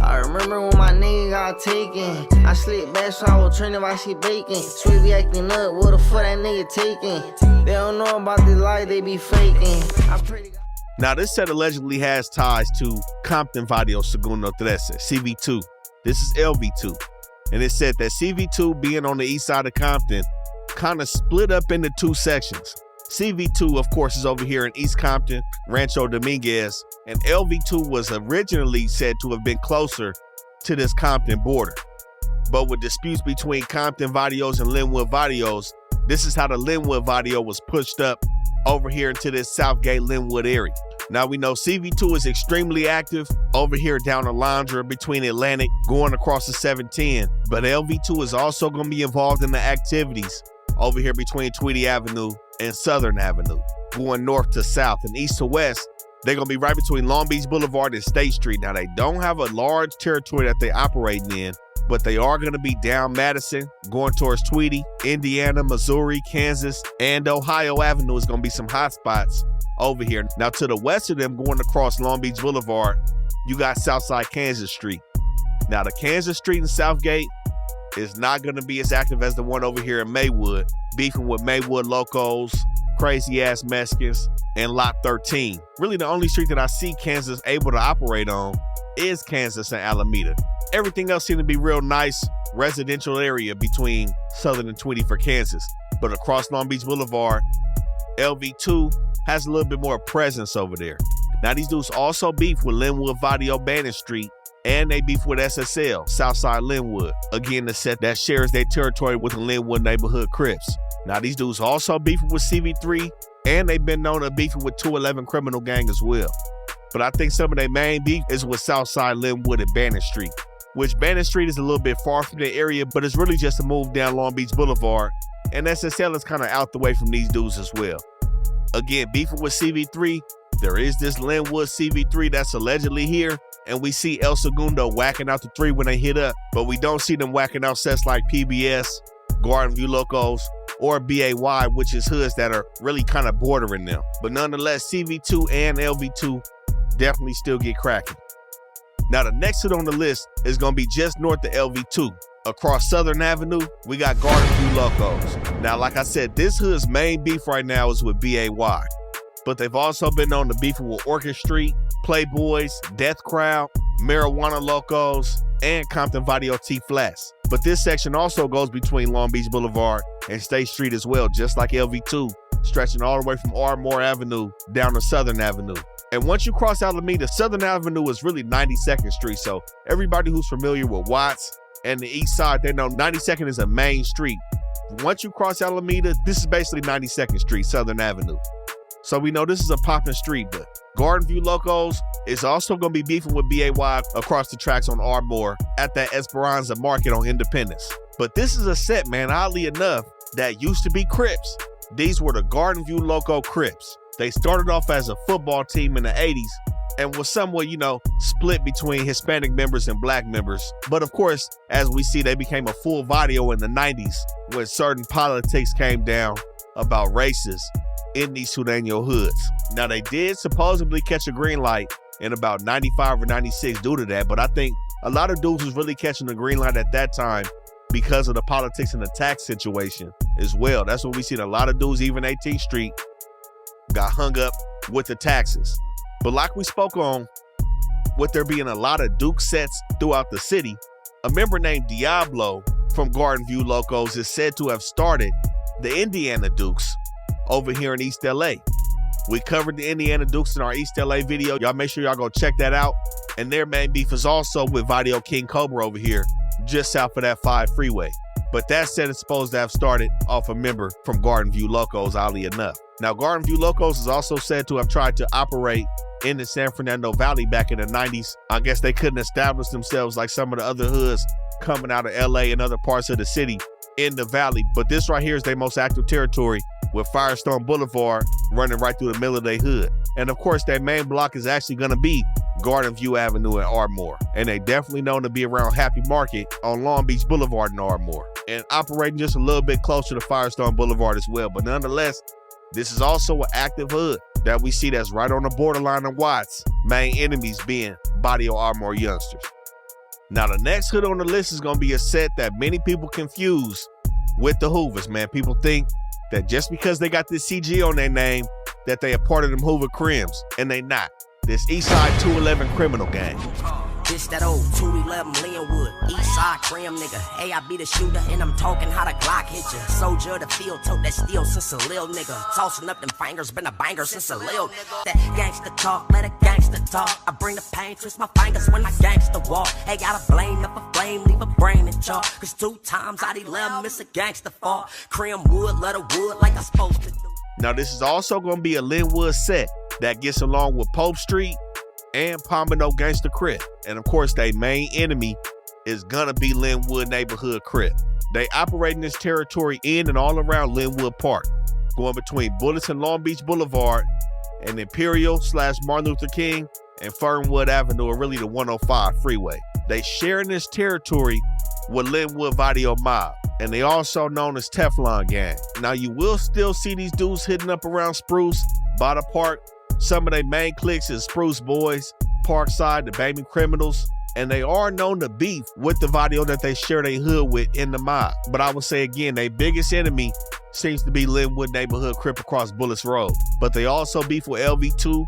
I remember when my nigga got taken. I slipped back so I was training while she baking. Sweet be acting up, what the fuck that nigga taking? They don't know about this life, they be faking. Now, this set allegedly has ties to Compton Varrio Segundo 13, CV2. This is LV2. And it said that CV2, being on the east side of Compton, kind of split up into two sections. CV2, of course, is over here in East Compton, Rancho Dominguez, and LV2 was originally said to have been closer to this Compton border. But with disputes between Compton Varrios and Lynwood Varrios, this is how the Lynwood Varrio was pushed up over here into this Southgate Lynwood area. Now we know CV2 is extremely active over here down the Londra between Atlantic going across the 710, but LV2 is also going to be involved in the activities over here between Tweedy Avenue and Southern Avenue, going north to south and east to west. They're going to be right between Long Beach Boulevard and State Street. Now, they don't have a large territory that they operate in, but they are going to be down Madison, going towards Tweedy, Indiana, Missouri, Kansas, and Ohio Avenue is going to be some hot spots over here. Now, to the west of them, going across Long Beach Boulevard, you got Southside Kansas Street. Now, the Kansas Street in Southgate is not going to be as active as the one over here in Maywood, beefing with Maywood Locos, Crazy Ass Mexicans, and Lot 13. Really, the only street that I see Kansas able to operate on is Kansas and Alameda. Everything else seems to be real nice residential area between Southern and Tweedy for Kansas. But across Long Beach Boulevard, LV2 has a little bit more presence over there. Now, these dudes also beef with Lynwood Varrio Bannon Street, and they beef with SSL, Southside Lynwood. Again, the set that shares their territory with the Lynwood neighborhood Crips. Now, these dudes also beefing with CV3, and they've been known to beefing with 211 Criminal Gang as well. But I think some of their main beef is with Southside Lynwood and Bannon Street, which Bannon Street is a little bit far from the area, but it's really just a move down Long Beach Boulevard, and SSL is kind of out the way from these dudes as well. Again, beefing with CV3, there is this Lynwood CV3 that's allegedly here, and we see El Segundo whacking out the 3 when they hit up, but we don't see them whacking out sets like PBS, Garden View Locos, or BAY, which is hoods that are really kind of bordering them. But nonetheless, CV2 and LV2 definitely still get cracking. Now, the next hood on the list is going to be just north of LV2. Across Southern Avenue, we got Garden View Locos. Now, like I said, this hood's main beef right now is with BAY, but they've also been known to beef with Orchid Street, Playboys, Death Crowd, Marijuana Locos, and Compton Varrio T Flats. But this section also goes between Long Beach Boulevard and State Street as well, just like LV2, stretching all the way from Ardmore Avenue down to Southern Avenue. And once you cross Alameda, Southern Avenue is really 92nd Street. So everybody who's familiar with Watts and the east side, they know 92nd is a main street. Once you cross Alameda, this is basically 92nd Street, Southern Avenue. So we know this is a popping street, but Garden View Locos is also going to be beefing with BAY across the tracks on Ardmore at that Esperanza Market on Independence. But this is a set, man, oddly enough, that used to be Crips. These were the Garden View Loco Crips. They started off as a football team in the 80s and was somewhat, split between Hispanic members and black members. But of course, as we see, they became a full Varrio in the 90s when certain politics came down about races in these Sureño hoods. Now, they did supposedly catch a green light in about 95 or 96 due to that, but I think a lot of dudes was really catching the green light at that time because of the politics and the tax situation as well. That's what we seen. A lot of dudes, even 18th Street, got hung up with the taxes. But like we spoke on, with there being a lot of Duke sets throughout the city, a member named Diablo from Garden View Locos is said to have started the Indiana Dukes over here in East LA. We covered the Indiana Dukes in our East LA video. Y'all make sure y'all go check that out. And their main beef is also with Varrio King Cobra over here, just south of that 5 freeway. But that set is supposed to have started off a member from Garden View Locos, oddly enough. Now, Garden View Locos is also said to have tried to operate in the San Fernando Valley back in the 90s. I guess they couldn't establish themselves like some of the other hoods coming out of LA and other parts of the city in the valley. But this right here is their most active territory, with Firestone Boulevard running right through the middle of their hood. And of course, their main block is actually gonna be Garden View Avenue and Ardmore. And they definitely known to be around Happy Market on Long Beach Boulevard and Ardmore, and operating just a little bit closer to Firestone Boulevard as well. But nonetheless, this is also an active hood that we see that's right on the borderline of Watts, main enemies being Barrio Ardmore youngsters. Now, the next hood on the list is going to be a set that many people confuse with the Hoovers, man. People think that just because they got this CG on their name, that they are part of them Hoover Crims, and they not. This Eastside 211 criminal gang. This that old 211 Lynwood, Eastside Cram nigga. Hey, I be the shooter and I'm talking how the Glock hit ya. Soldier of the field, tote that steel since a lil nigga. Tossing up them fingers, been a banger since a lil. That gangsta talk, let a gangsta talk. I bring the pain, twist my fingers when I gangsta walk. Hey, gotta blame up a flame, leave a brain in chalk. Cause 2 times out 11, it's a gangsta fault. Cram wood, let a wood like I'm supposed to do. Now, this is also gonna be a Lynwood set that gets along with Pope Street and Pomino Gangsta Crip. And of course, their main enemy is gonna be Lynwood neighborhood Crip. They operate in this territory in and all around Lynwood Park, going between Bullets and Long Beach Boulevard and Imperial/Martin Luther King and Fernwood Avenue, or really the 105 freeway. They share in this territory with Lynwood Varrio Mob, and they also known as Teflon Gang. Now, you will still see these dudes hitting up around Spruce, by the park. Some of their main cliques is Spruce Boys, Parkside, the Baby Criminals, and they are known to beef with the Varrio that they share their hood with in the mob. But I would say again, their biggest enemy seems to be Lynwood neighborhood Crip across Bullets Road. But they also beef with LV2,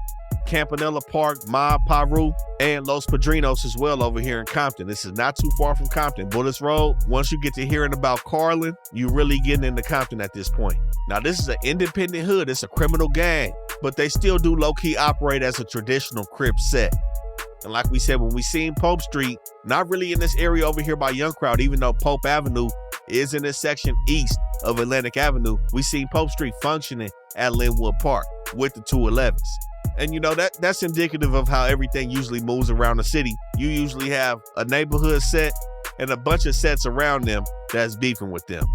Campanella Park, Mob, Piru, and Los Padrinos as well over here in Compton. This is not too far from Compton. Bullets Road, once you get to hearing about Carlin, you really getting into Compton at this point. Now, this is an independent hood. It's a criminal gang, but they still do low-key operate as a traditional Crip set. And like we said, when we seen Pope Street, not really in this area over here by Young Crowd, even though Pope Avenue is in this section east of Atlantic Avenue, we seen Pope Street functioning at Lynwood Park with the 211s. And you know, that's indicative of how everything usually moves around the city. You usually have a neighborhood set and a bunch of sets around them that's beefing with them.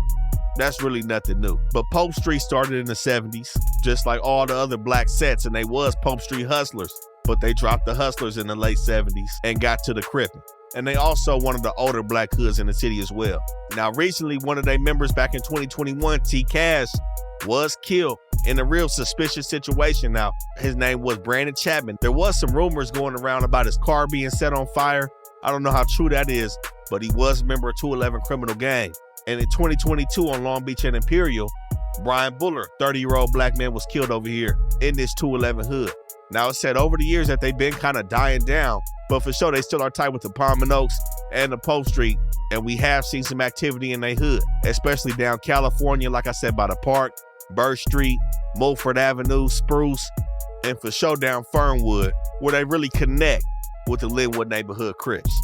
That's really nothing new. But Pope Street started in the 70s, just like all the other black sets, and they was Pope Street Hustlers, but they dropped the Hustlers in the late 70s and got to the Crippin'. And they also one of the older black hoods in the city as well. Now, recently, one of their members back in 2021, T. Cash, was killed in a real suspicious situation. Now, his name was Brandon Chapman. There was some rumors going around about his car being set on fire. I don't know how true that is, but he was a member of 211 criminal gang. And in 2022 on Long Beach and Imperial, Brian Buller, 30-year-old black man, was killed over here in this 211 hood. Now, it's said over the years that they've been kind of dying down, but for sure they still are tight with the Palm Oaks and the Pope Street, and we have seen some activity in their hood, especially down California, like I said, by the park, Bird Street, Mulford Avenue, Spruce, and for sure down Fernwood, where they really connect with the Lynwood neighborhood Crips.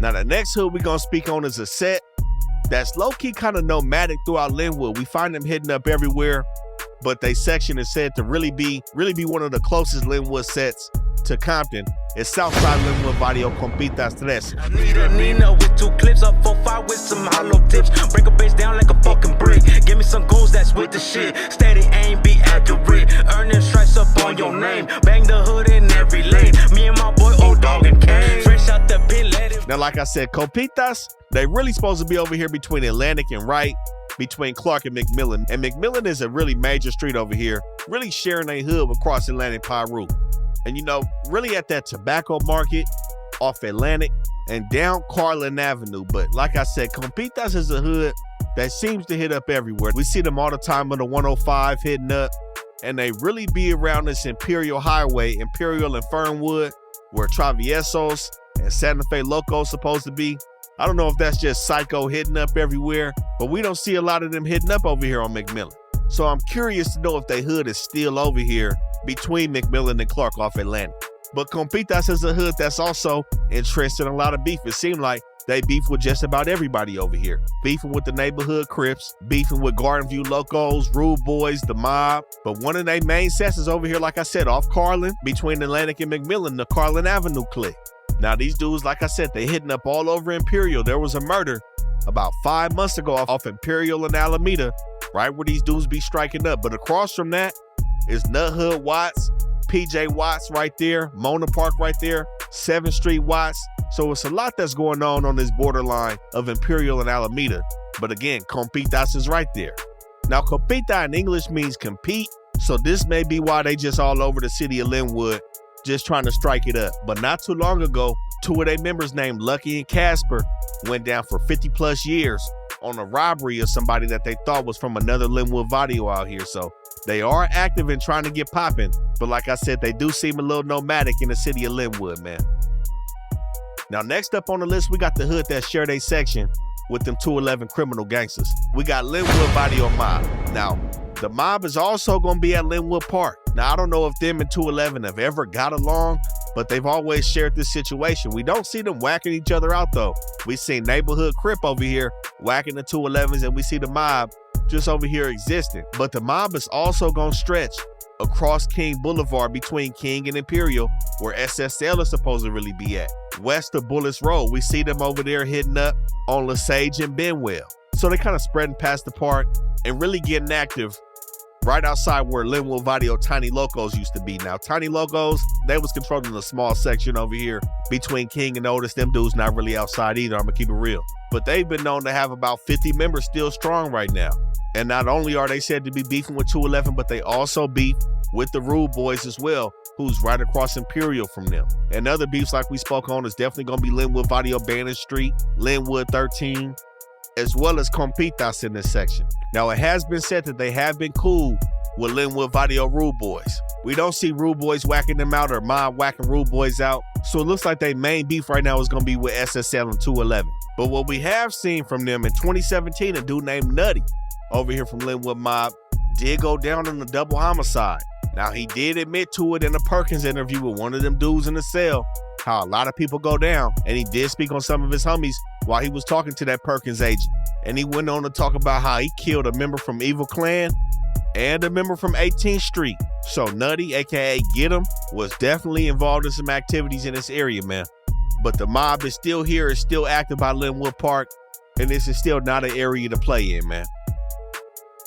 Now, the next hood we're gonna speak on is a set that's low-key kind of nomadic throughout Lynwood. We find them hitting up everywhere, but they section is said to really be one of the closest Lynwood sets to Compton. It's Southside Lynwood Varrio Compitas 3. I need a Nina with 2 clips, up 4-5 with some hollow tips. Break a base down like a fucking brick. Give me some goals, that's with the shit. Steady aim, be accurate. Earning stripes up on your name. Bang the hood in every lane. Me and my boy, old dog and Kane. Fresh out the pin, let it. Now, like I said, Compitas, they really supposed to be over here between Atlantic and Wright, between Clark and McMillan. And McMillan is a really major street over here, really sharing a hood across Atlantic Piru. And you know, really at that tobacco market off Atlantic and down Carlin Avenue. But like I said, Compitas is a hood that seems to hit up everywhere. We see them all the time on the 105 hitting up, and they really be around this Imperial Highway, Imperial and Fernwood, where Traviesos and Santa Fe Locos supposed to be. I don't know if that's just Psycho hitting up everywhere, but we don't see a lot of them hitting up over here on McMillan. So I'm curious to know if they hood is still over here between McMillan and Clark off Atlantic. But Compitas is a hood that's also entrenched in a lot of beef. It seemed like they beef with just about everybody over here. Beefing with the neighborhood Crips, beefing with Garden View Locos, Rude Boys, the Mob. But one of their main sets is over here, like I said, off Carlin, between Atlantic and McMillan, the Carlin Avenue clique. Now, these dudes, like I said, they hitting up all over Imperial. There was a murder about 5 months ago off Imperial and Alameda, right where these dudes be striking up. But across from that is Nut Hood Watts, PJ Watts right there, Mona Park right there, 7th Street Watts. So it's a lot that's going on this borderline of Imperial and Alameda. But again, Compitas is right there. Now, Compita in English means compete, so this may be why they just all over the city of Lynwood just trying to strike it up. But not too long ago, two of their members named Lucky and Casper went down for 50 plus years on a robbery of somebody that they thought was from another Lynwood Varrio out here. So they are active in trying to get popping. But like I said, they do seem a little nomadic in the city of Lynwood, man. Now, next up on the list, we got the hood that share their section with them 211 criminal gangsters. We got Lynwood Varrio Mob. Now, the mob is also going to be at Lynwood Park. Now, I don't know if them and 211 have ever got along, but they've always shared this situation. We don't see them whacking each other out, though. We see neighborhood Crip over here whacking the 211s, and we see the mob just over here existing. But the mob is also going to stretch across King Boulevard between King and Imperial, where SSL is supposed to really be at. West of Bullets Road, we see them over there hitting up on Lesage and Benwell. So they're kind of spreading past the park and really getting active right outside where Lynwood Varrio Tiny Locos used to be. Now, Tiny Locos, they was controlling a small section over here between King and Otis. Them dudes not really outside either, I'm gonna keep it real. But they've been known to have about 50 members still strong right now. And not only are they said to be beefing with 211, but they also beef with the Rude Boys as well, who's right across Imperial from them. And other beefs like we spoke on is definitely gonna be Lynwood Varrio Bannon Street, Lynwood 13, as well as Compitas in this section. Now, it has been said that they have been cool with Lynwood Varrio Rude Boys. We don't see Rude Boys whacking them out or mob whacking Rude Boys out. So it looks like their main beef right now is gonna be with SSL and 211. But what we have seen from them in 2017, a dude named Nutty over here from Lynwood Mob did go down on a double homicide. Now, he did admit to it in a Perkins interview with one of them dudes in the cell, how a lot of people go down, and he did speak on some of his homies while he was talking to that Perkins agent. And he went on to talk about how he killed a member from Evil Clan and a member from 18th Street. So Nutty, aka Get 'em, was definitely involved in some activities in this area, man. But the mob is still here, is still active by Lynwood Park, and this is still not an area to play in, man.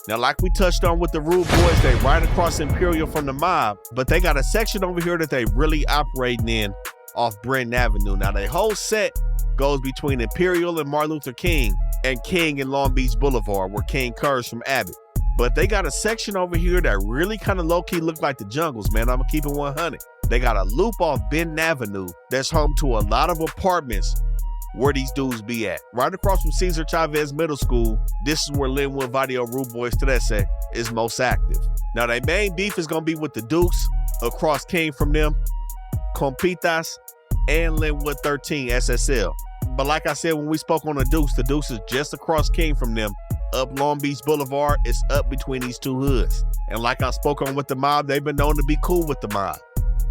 Now, like we touched on with the Rude Boys, they right across Imperial from the mob, but they got a section over here that they really operating in off Brenton Avenue. Now, their whole set goes between Imperial and Martin Luther King and King and Long Beach Boulevard, where King curves from Abbott. But they got a section over here that really kind of low-key look like the jungles, man. I'm gonna keep it 100. They got a loop off Benton Avenue that's home to a lot of apartments where these dudes be at. Right across from Cesar Chavez Middle School, this is where Lynwood Varrio Rude Boys Terese is most active. Now, their main beef is gonna be with the Dukes across King from them, Compitas, and Lynwood 13 SSL. But like I said, when we spoke on the Dukes is just across King from them, up Long Beach Boulevard. It's up between these two hoods. And like I spoke on with the mob, they've been known to be cool with the mob.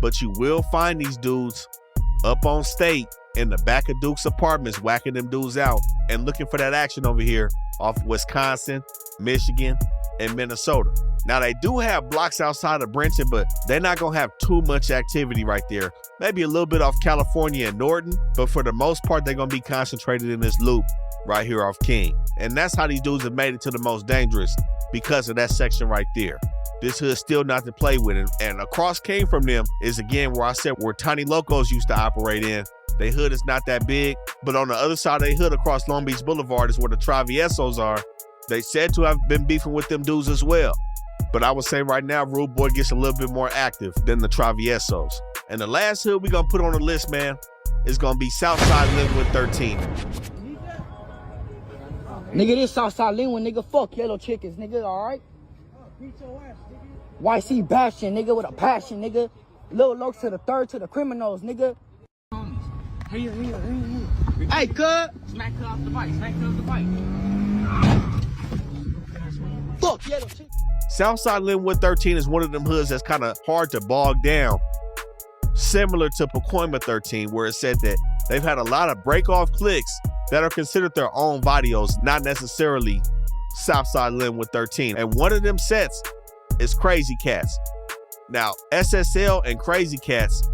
But you will find these dudes up on State in the back of Duke's apartments, whacking them dudes out and looking for that action over here off Wisconsin, Michigan, and Minnesota. Now, they do have blocks outside of Brenton, but they're not gonna have too much activity right there. Maybe a little bit off California and Norton, but for the most part, they're gonna be concentrated in this loop right here off King. And that's how these dudes have made it to the most dangerous, because of that section right there. This hood's still not to play with. And across King from them is, again, where I said where Tiny Locos used to operate in. Their hood is not that big, but on the other side of their hood across Long Beach Boulevard is where the Traviesos are. They said to have been beefing with them dudes as well. But I would say right now, Rude Boy gets a little bit more active than the Traviesos. And the last hood we're gonna put on the list, man, is gonna be Southside Lynwood 13. Nigga, this Southside Lynwood, nigga, fuck yellow chickens, nigga, alright? YC Bastion, nigga, with a passion, nigga. Lil Lokes to the third, to the criminals, nigga. Hey, cuz! Smack cut off the bike, smack cut off the bike. Fuck yellow chickens. Southside Lynwood 13 is one of them hoods that's kind of hard to bog down. Similar to Pacoima 13, where it said that they've had a lot of break-off cliques that are considered their own Varrios, not necessarily Southside Lynwood 13. And one of them sets is Crazy Cats. Now, SSL and Crazy Cats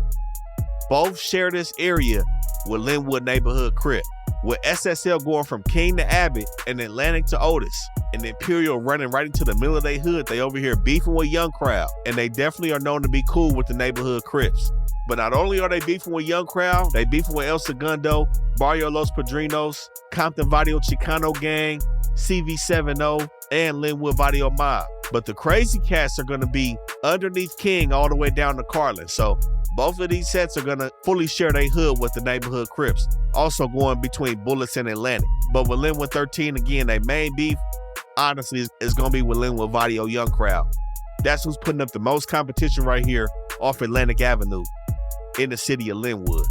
both share this area with Lynwood Neighborhood Crip, with SSL going from King to Abbott and Atlantic to Otis, and Imperial running right into the middle of their hood. They over here beefing with Young Crowd, and they definitely are known to be cool with the neighborhood Crips. But not only are they beefing with Young Crowd, they beefing with El Segundo, Barrio Los Padrinos, Compton Varrio Chicano Gang, CV70, and Lynwood Varrio Mob. But the crazy cats are going to be underneath King all the way down to Carlin. So both of these sets are going to fully share their hood with the neighborhood Crips, also going between Bullets and Atlantic. But with Lynwood 13, again, their main beef, honestly, is going to be with Lynwood Varrio Young Crowd. That's who's putting up the most competition right here off Atlantic Avenue in the city of Lynwood.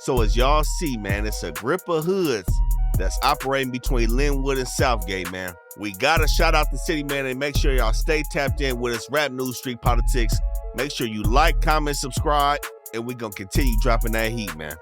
So as y'all see, man, it's a grip of hoods that's operating between Lynwood and Southgate, man. We gotta shout out the city, man, and make sure y'all stay tapped in with us, Rap News Street Politics. Make sure you like, comment, subscribe, and we're gonna continue dropping that heat, man.